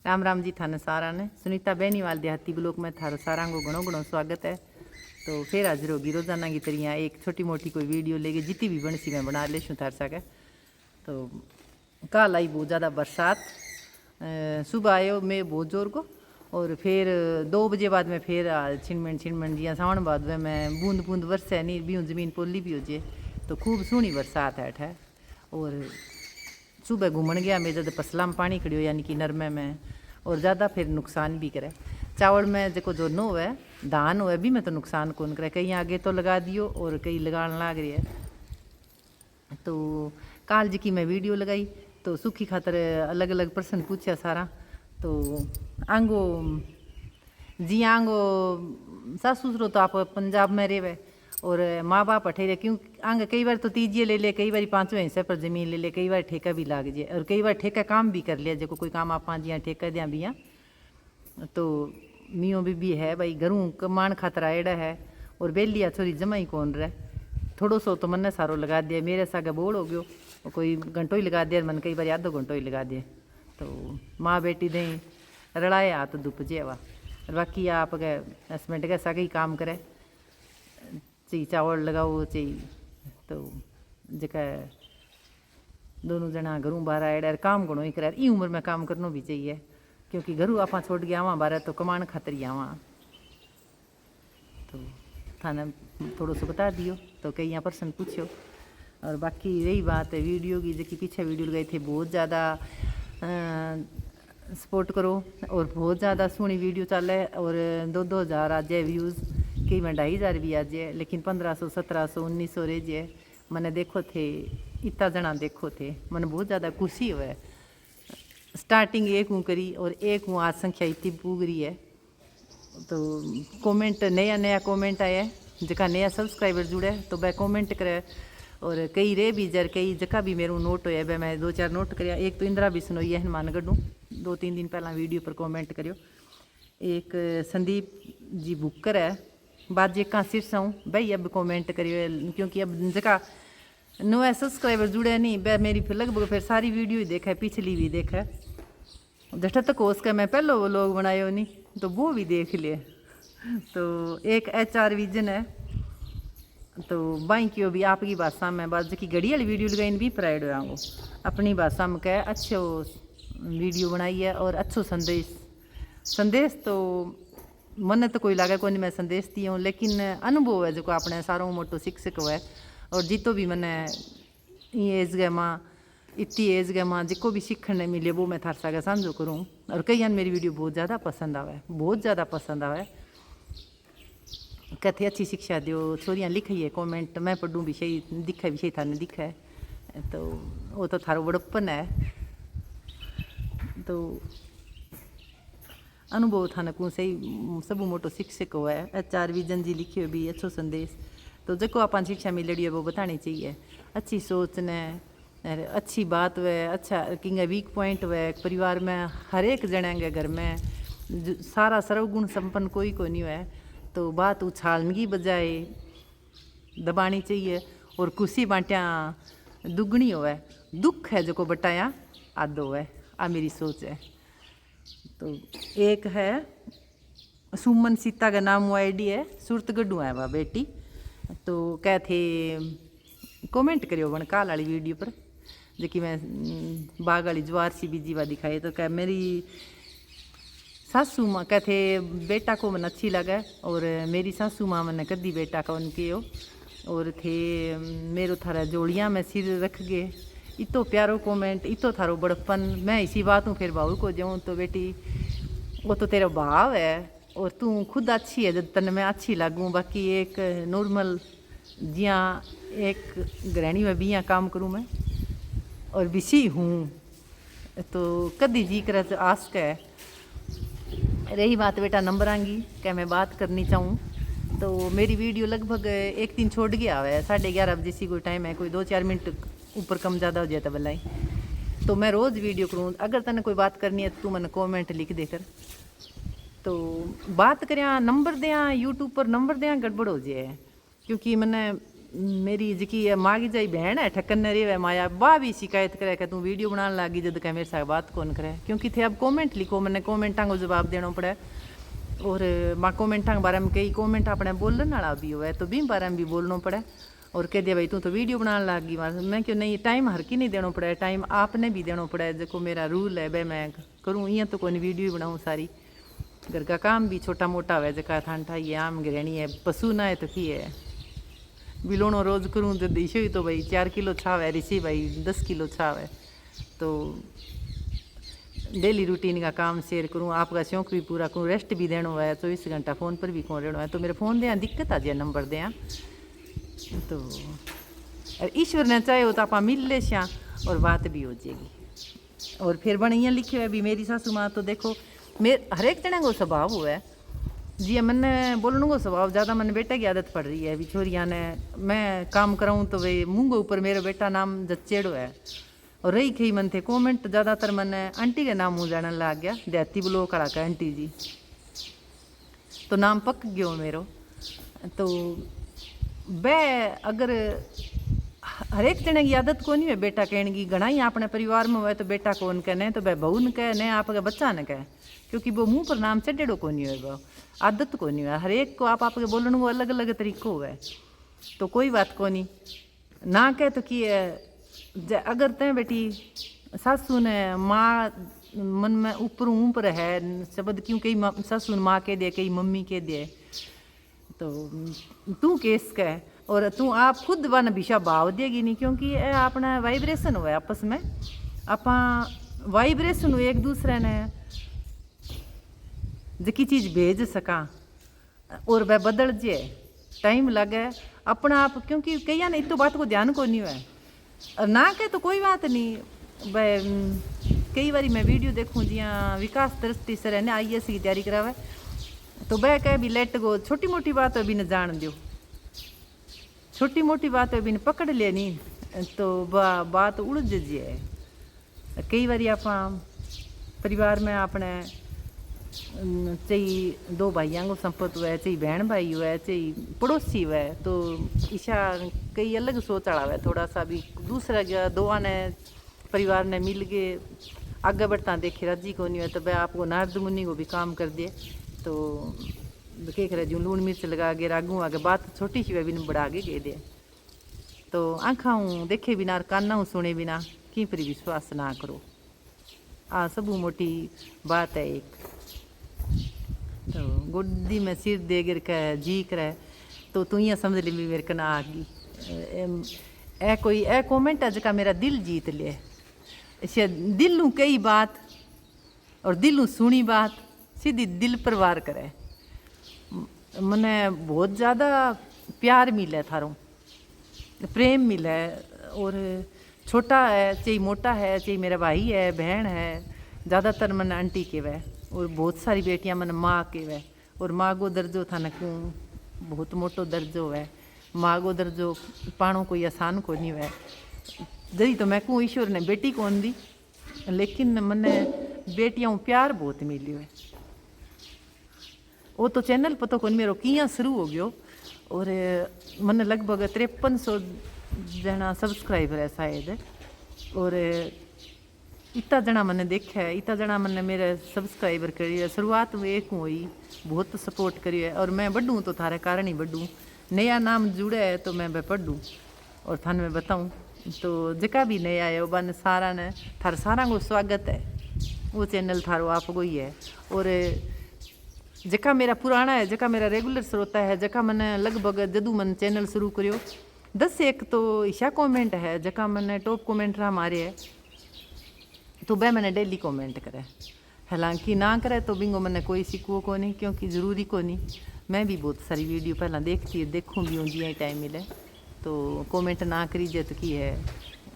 राम राम जी थाने सारा ने सुनीता बेनीवाल देहाती ब्लॉक में थारो सारा को घणो घणो स्वागत है। तो फिर हाजिर होगी रोजाना की तरह एक छोटी मोटी कोई वीडियो लेके जितनी भी बन सी मैं बना लेशूँ थार सके। तो कल आई बहुत ज़्यादा बरसात, सुबह आयो मैं बहुत जोर को और फिर 2 बजे बाद में फिर छिनमन जिया सावन बाद में बूंद बूंद बरसे नहीं भी जमीन पोली भी हो जाए। तो खूब सोहनी बरसात है ठे। और सुबह घूमन गया मैं जब फसलों में पानी खड़ियो यानी कि नरमे में, और ज़्यादा फिर नुकसान भी करे। चावल में जो जोनो है धान हो भी में तो नुकसान कौन करे, कहीं आगे तो लगा दियो और कहीं लगाने लाग रही है। तो काल जी की मैं वीडियो लगाई तो सुखी खातर अलग अलग प्रश्न पूछा सारा। तो आंगो जी आंगो सासू ससुरो तो आप पंजाब में रेवे और माँ बाप अठे रहे, क्यों आंग कई बार तो तीजिए ले ले, कई बार 5वें हिस्से पर जमीन ले ले, कई बार ठेका भी लाग जाए और कई बार ठेका काम भी कर लिया जो कोई काम आप जिया ठेका दिया भी। तो मियों भी है भाई घरों कमान खातर आएड़ा है और बेलिया छोरी जमा ही कौन रहे। थोड़ो सो तो मन सारो लगा दिया, मेरे सागे बोल हो गयो कोई घंटों ही लगा दिया, मन कई बार आधो घंटों ही लगा दिए। तो माँ बेटी दे रड़ाए हाथ दुप जेवा, बाकी आप गए हस्बैंड के सागे ही काम करे, चाहिए चावल लगाओ चाहिए। तो जका दोनों जना घरों बाहर आएड़ा काम घणो ही करे। ई उम्र में काम करना भी चाहिए, क्योंकि घरों आप छोड़ के आवा बारह तो कमान खातर ही आवा। तो थाने थोड़ो सो बता दियो तो कई यहाँ प्रश्न पूछो। और बाकी रही बात है वीडियो की, जो पीछे वीडियो लगाई थी बहुत ज़्यादा सपोर्ट करो और बहुत ज़्यादा सोहनी वीडियो चल है और 2-2 हज़ार आज है व्यूज़, कई में 2,500 भी आज है, लेकिन 1500 1700 1900 रह जाए। मैंने देखो थे इतना जना देखो थे, मैंने बहुत ज़्यादा खुशी हुआ है। स्टार्टिंग एक हूँ करी और एक हूँ आज संख्या इतनी पूग रही है। तो कमेंट नया नया कमेंट आया है, जका नया सब्सक्राइबर जुड़े तो वह कमेंट करे और कई रे भी जर कई जका भी मेरू नोट होया वह मैं 2-4 नोट कर। एक तो इंदिरा बिश्नोई है हनुमानगढ़ 2-3 दिन पहला वीडियो पर कमेंट करियो। एक संदीप जी बुकर है बाजे का सिरसा हूँ भाई अब कमेंट करियो, क्योंकि अब जका नया सब्सक्राइबर जुड़े नहीं वह मेरी फिर लगभग फिर सारी वीडियो ही देखा है, पिछली भी देखा है। जटा तक हो उसका मैं पहले वो लोग बनाए नहीं तो वो भी देख लिए। तो एक HR विजन है तो बाई की भी आपकी भाषा में बात की घड़ी वाली वीडियो लगाई भी प्राइड हो अपनी भाषा में कह अच्छो वीडियो बनाई है और अच्छो संदेश तो मन तो कोई लागे को नहीं मैं संदेश दी हूँ, लेकिन अनुभव है जो अपने सारों मोटो शिक्षक हुआ है। और जितो भी मैंने एज गए माँ इतनी एज गए माँ जिको भी सीखने मिले वो मैं थार सागे साझो करूँ। और कई मेरी वीडियो बहुत ज़्यादा पसंद आवे, बहुत ज़्यादा पसंद आवे, कहते अच्छी शिक्षा दो छोरियाँ लिखी है कमेंट मैं पढ़ूँ भी सही दिखा भी सही थाने दिखा है। तो वो तो थारो बड़प्पन है। तो अनुभव थाने को सही सब मोटो शिक्षक हुआ है। HR विजन जी लिखी हुई भी अच्छो संदेश तो जो अपन शिक्षा मिलड़ी है वो बतानी चाहिए। अच्छी सोच ने अच्छी बात वह अच्छा किंग वीक पॉइंट वह परिवार में हर एक जने के घर में सारा सर्वगुण संपन्न कोई को नहीं है। तो बात उछालने की बजाय दबानी चाहिए और खुशी बांटिया दुगनी होवे, दुख है जो को बटाया आदो है। आ मेरी सोच है। तो एक है सुमन सीता का नाम ID है, सुरतगढ़ है वह बेटी। तो क्या थे कमेंट करियो वन काल वाली वीडियो पर जो कि मैं बाग वाली ज्वार सी बीजी हुआ दिखाई। तो क्या मेरी सासू माँ कहते बेटा को मन अच्छी लगे और मेरी सासू माँ मैंने कदी बेटा का उनके हो और थे मेरो थारा जोड़ियाँ में सिर रख गए। इतो प्यारो कमेंट इतो थारो बड़प्पन, मैं इसी बात हूँ फिर भाव को जाऊँ तो बेटी वो तो तेरा भाव है और तू खुद अच्छी है जब तन मैं अच्छी लगूँ। बाकी एक नॉर्मल जिया एक गृहिणी में भी यहाँ काम करूँ मैं और बिसी हूँ तो कदी जी कर आस है। रही बात बेटा नंबरां की क्या मैं बात करनी चाहूँ तो मेरी वीडियो लगभग एक दिन छोड़ गया है 11:30 बजे सी कोई टाइम है, कोई 2-4 मिनट ऊपर कम ज़्यादा हो जाता भलाई। तो मैं रोज़ वीडियो करूँ, अगर तने कोई बात करनी है तो तू मैंने कमेंट लिख देकर तो बात करें नंबर दें यूट्यूब पर नंबर दें गड़बड़ हो जाए, क्योंकि मैंने मेरी जकी मागी जाई बहन है ठक्कन ने रेवे माया बा भी शिकायत करे कि तू वीडियो बनाने लगी जद कह मेरे साथ बात कौन करे, क्योंकि थे अब कमेंट लिखो मैंने कमेंटा को जवाब देना पड़े। और माँ कमेंटा के बारे में कई कमेंट अपने बोलने वाला भी हुआ है तो भी बारे में भी बोलना पड़े। और कह दिया भाई तू तो वीडियो बनाने लगी मैं क्यों नहीं, टाइम हर की नहीं देना पड़े, टाइम आपने भी देना पड़े। जो मेरा रूल है भाई मैं करूँ इं तो कोई वीडियो बनाऊँ सारी, घर का काम भी छोटा मोटा है जका थान ठाई आम गृहणी है, पशु ना है तो की है बिलोनो रोज करूँ तो दिशो ही तो भाई 4 किलो छाव है, ऋषि भाई 10 किलो छाव है। तो डेली रूटीन का काम शेयर करूँ, आपका शौक भी पूरा करूँ, रेस्ट भी देना है, 24 घंटा फ़ोन पर भी कौन रहना है। तो मेरे फ़ोन दें दिक्कत आ जाए नंबर दें तो ईश्वर ने चाहे हो तो आप मिल ले श्या और बात भी हो जाएगी। और फिर बन यहाँ लिखे हुए भी मेरी सासू माँ तो देखो मेरे हर एक जने को स्वभाव हुआ है जी, मैंने बोलने को स्वभाव ज़्यादा मैंने बेटा की आदत पड़ रही है बिछोरिया ने। मैं काम कराऊँ तो वे मुँह के ऊपर मेरा बेटा नाम जचेड़ो है। और रही कही मन थे कमेंट ज़्यादातर मैंने आंटी के नाम मुँह जाने लग गया, देहाती ब्लॉक करा का आंटी जी, तो नाम पक गयो मेरो। तो वे अगर हर एक जने की आदत को नहीं है बेटा कहने की, घना ही अपने परिवार में हुआ तो बेटा कौन कहने तो भाई बहू ने कहे न आपके बच्चा ने कहे, क्योंकि वो मुँह पर नाम चढ़ेड़ो को नहीं है, आदत को नहीं है। हर एक को आप आपके बोलने को अलग अलग तरीको हुआ है तो कोई बात को नहीं ना कहे तो की है। अगर तय बेटी सासू ने माँ मन में ऊपर है शब्द क्यों कई सासू ने माँ कह दे कई मम्मी कह दे तो तू केस कह और तू आप खुद वन भिशा भाव देगी नहीं, क्योंकि ये अपना वाइब्रेशन हुआ आपस में, आप वाइब्रेशन हुए एक दूसरे ने जकी चीज़ भेज सका और वह बदल जाए टाइम लगे अपना आप, क्योंकि कई ने इतो बात को ध्यान को नहीं हुआ ना कहे तो कोई बात नहीं। वह कई बारी मैं वीडियो देखूँ जियाँ विकास दृष्टि सर ने IAS की तैयारी करावे तो वह कहे भी लेट गो, छोटी मोटी बात है भी न जान दो, छोटी मोटी बात है भी न पकड़ ले नहीं तो बात उड़ जाए। कई बारी आप परिवार में अपने चाहे 2 भाइयों को संपत्ति हुआ है, चाहे बहन भाई हुआ है, चाहे पड़ोसी हुआ है, तो ईशा कई अलग सोच रहा है थोड़ा सा भी दूसरा गया दोआ ने परिवार ने मिल के आगे बढ़ता देखे राजी को नहीं हुआ तो वह आपको नारद मुनि को भी काम कर दिए। तो कह करे जो लून मिर्च लगा के रागू आगे बात छोटी सी भी बढ़ा के कह दे। तो आँखा हूँ देखे बिना और काना हूँ सुने बिना कि पर विश्वास ना करो, आ सब मोटी बात है एक। तो गोदी में सिर दे गिर के जी करे तो तू यहाँ समझ ली मेरे कना आ गई ए कोई ए कमेंट है जका मेरा दिल जीत ले। इसे दिल नू कई बात और दिल नू सुनी बात सीधी दिल पर वार करे। मने बहुत ज़्यादा प्यार मिले थारों, प्रेम मिले और छोटा है चाहे मोटा है चाहे मेरा भाई है बहन है, ज़्यादातर मन आंटी के वह और बहुत सारी बेटियां मन माँ के वह। और माँ को दर्जो था न क्यों बहुत मोटो दर्जो है, माँ को दर्जो पाणो कोई आसान को नहीं वह जरी। तो मैं कहूँ ईश्वर ने बेटी कौन दी लेकिन मने बेटियां प्यार बहुत मिली है। वो तो चैनल पता कौन मेरो किया शुरू हो गयो और मैंने लगभग 5300 जना सब्सक्राइबर है शायद। और इतना जना मैंने देखा है, इतना जना मैंने मेरे सब्सक्राइबर करी है। शुरुआत में एक हुई बहुत सपोर्ट करी है और मैं बढ़ूँ तो थारे कारण ही बढ़ूँ, नया नाम जुड़े है तो मैं पढ़ूँ और थाने में बताऊँ। तो जका भी नया है वो बन सारा ने थार सारा को स्वागत है, वो चैनल थारो आप को ही है। और जका मेरा पुराना है जका मेरा रेगुलर श्रोता है जका मैंने लगभग जदू मैंने चैनल शुरू करियो 10 एक तो ईशा कमेंट है जका मैंने टॉप कमेंट रहा मारे है तो वह मैंने डेली कमेंट करे। हालांकि ना करे तो बिंगो मैंने कोई सीखो को नहीं, क्योंकि ज़रूरी को नहीं। मैं भी बहुत सारी वीडियो पहला देखती है देखूँ भी हूँ जिया टाइम मिले तो कमेंट ना करीजे तो की है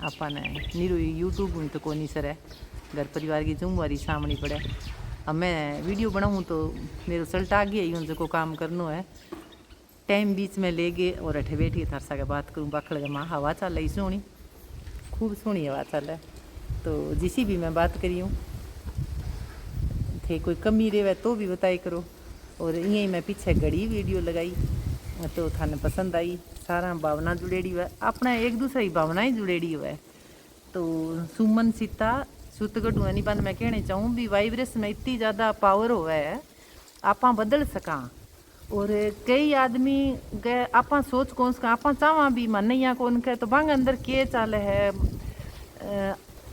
आपने नीरू यूट्यूब में तो को नहीं सर है, घर परिवार की जिम्मेवारी सामने पड़े। अब मैं वीडियो बनाऊँ तो मेरे रिजल्ट आ गया ही जो काम करना है, टाइम बीच में ले गए और अठे बैठी थार सा बात करूँ बाखड़ माँ हवा चल रही सोहनी खूब सोहनी हवा चल है। तो जिसी भी मैं बात करी हूँ थे कोई कमी रहे तो भी बताई करो। और यहीं मैं पीछे घड़ी वीडियो लगाई तो थाने पसंद आई सारा भावना जुड़ेड़ी हुआ, अपना एक दूसरे की भावना ही जुड़ेड़ी हुआ है। तो सुमन सीता सुतगढ़ नहीं बंद मैं कहना चाहूँ भी वाइब्रेशन में इतनी ज़्यादा पावर हुआ है आप बदल सका। और कई आदमी गए आप सोच कौन सका आप चाहवा भी मन या कौन कहे तो भांग अंदर के चाल है।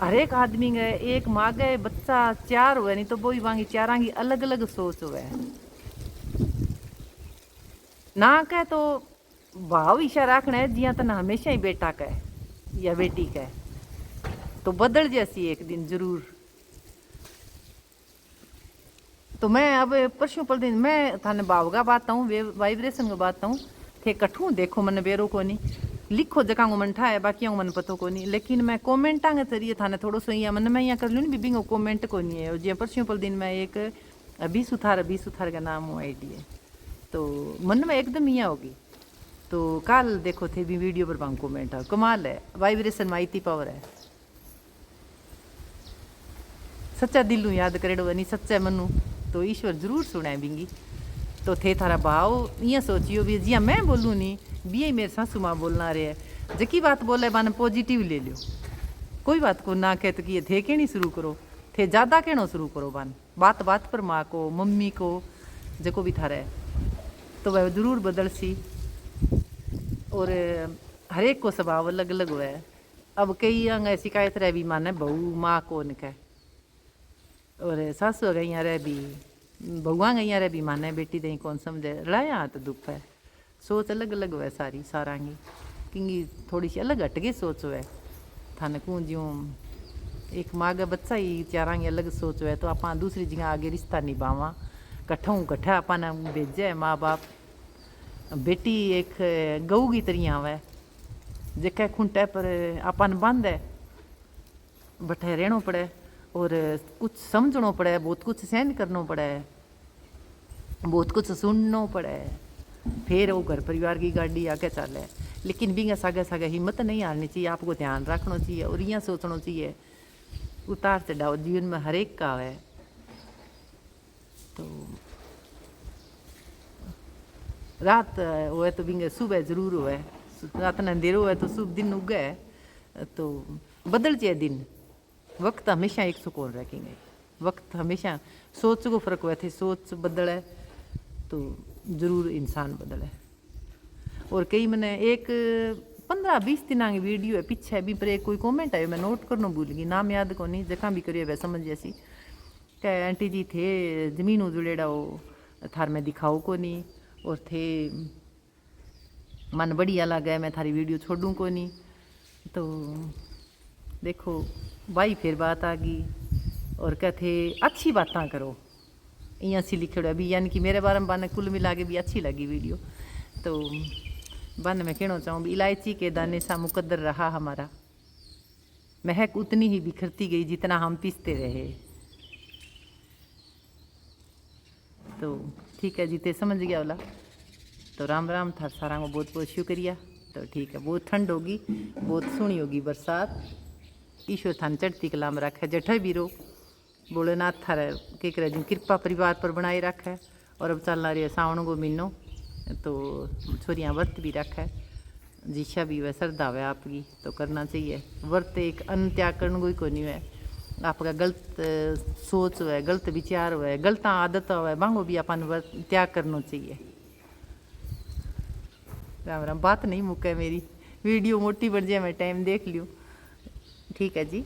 हर एक आदमी गए एक माँ गए बच्चा 4 हुए नहीं तो वो ही वांगी 4 की अलग अलग सोच हुआ है ना कहे तो भाव इशा रखना है जिया तना हमेशा ही बेटा कहे या बेटी कहे तो बदल जैसी एक दिन जरूर। तो मैं अब परसों पर दिन मैं थाने भाव का बात हूँ वाइब्रेशन का बात हूँ थे कठू देखो मन बेरो को नहीं लिखो जगह मन ठा है बाकी मन पतो को नहीं लेकिन मैं कमेंटा के जरिए थाने थोड़ो सो यहाँ मन में यहाँ कर लूँ नहीं बीबी कमेंट को नहीं है। जी परसों पर दिन में एक अभी सुथार का नाम हुआ आईडी है तो मन में एकदम यहाँ होगी। तो कल देखो थे भी वीडियो पर भांग कमेंट है कमाल है वाइब्रेशन में इतनी पावर है। सच्चा दिलू याद करेड़ो नहीं सच्चा मनु तो ईश्वर जरूर सुना है बिंगी। तो थे थारा भाव इं सोचियो भी जिया मैं बोलूँ नहीं भी यही मेरे सासू माँ बोलना रहे है जकी बात बोले बाने पॉजिटिव ले लियो कोई बात को ना कहे तो कि थे कहनी शुरू करो थे ज़्यादा कहना शुरू करो बान बात बात पर माँ को मम्मी को जको भी थारा है तो वह जरूर बदल सी। और हर एक को स्वभाव अलग अलग हुआ है। अब कई अंग शिकायत रह भी माने बहू माँ को निकह और सासू गई रह भी बहुआ गई रह भी माने बेटी दही कौन समझे लड़ाया तो दुख है सोच अलग अलग हुआ सारी सारांगी क्योंकि थोड़ी सी अलग हट गई सोच हुआ थाने को ज्यों एक माँ का बच्चा ही चारांगे अलग सोच हुआ तो आप दूसरी जगह आगे रिश्ता निभावा कट्ठा अपन भेजे माँ बाप बेटी एक गऊ की तरह आवे जेके खुंटे पर अपन बंद है बठे रहना पड़े और कुछ समझना पड़े बहुत कुछ सहन करना पड़े बहुत कुछ सुनना पड़े फिर वो घर परिवार की गाड़ी आगे चले। लेकिन बिंगा सागे हिम्मत नहीं हारनी चाहिए आपको ध्यान रखना चाहिए और यहाँ सोचना चाहिए उतार चढ़ाव जीवन में हर एक का है। तो रात हुए तो बिंगे सुबह जरूर हुए रात ने अंधेरो हुआ तो सुबह दिन उगे तो बदल जाए दिन वक्त हमेशा एक सुकून रखेंगे वक्त हमेशा सोच को फर्क हुआ थे सोच बदले तो जरूर इंसान बदले। और कई मैंने एक 15-20 दिन की वीडियो है पीछे भी पर एक कोई कमेंट आयो मैं नोट करना भूल गई नाम याद को नहीं जगह भी करिए वह समझ जैसी क्या आंटी जी थे जमीन उजड़ेड़ा वो थार में दिखाओ को नहीं और थे मन बढ़िया लगा मैं थारी वीडियो छोड़ूँ को नहीं। तो देखो भाई फिर बात आ गई और कहते अच्छी बातें करो यहाँ सी लिखे अभी यानी कि मेरे बारे में बाने कुल मिला के भी अच्छी लगी वीडियो। तो बन मैं कहना चाहूँ भी इलायची के दाने सा मुकद्दर रहा हमारा महक उतनी ही बिखरती गई जितना हम पीसते रहे। तो ठीक है जीते समझ गया वाला। तो राम राम था सारा को बहुत बहुत शुक्रिया। तो ठीक है बहुत ठंड होगी बहुत सोहनी होगी बरसात ईश्वर थान चढ़ती कला में रखे जठे भी रो भोलेनाथ थारे के करे जी कृपा परिवार पर बनाए रखे। और अब चलना रही है सावन को महीनों तो छोरियाँ व्रत भी रखे जीशा भी वह श्रद्धा है आपकी तो करना चाहिए व्रत एक अन्न त्याग करने को ही को नहीं है आपका गलत सोच है गलत विचार है गलत आदत है मांगो भी अपन व्रत त्याग करना चाहिए। राम राम बात नहीं मुक्का मेरी वीडियो मोटी बन जाए मैं टाइम देख लियो ठीक है जी।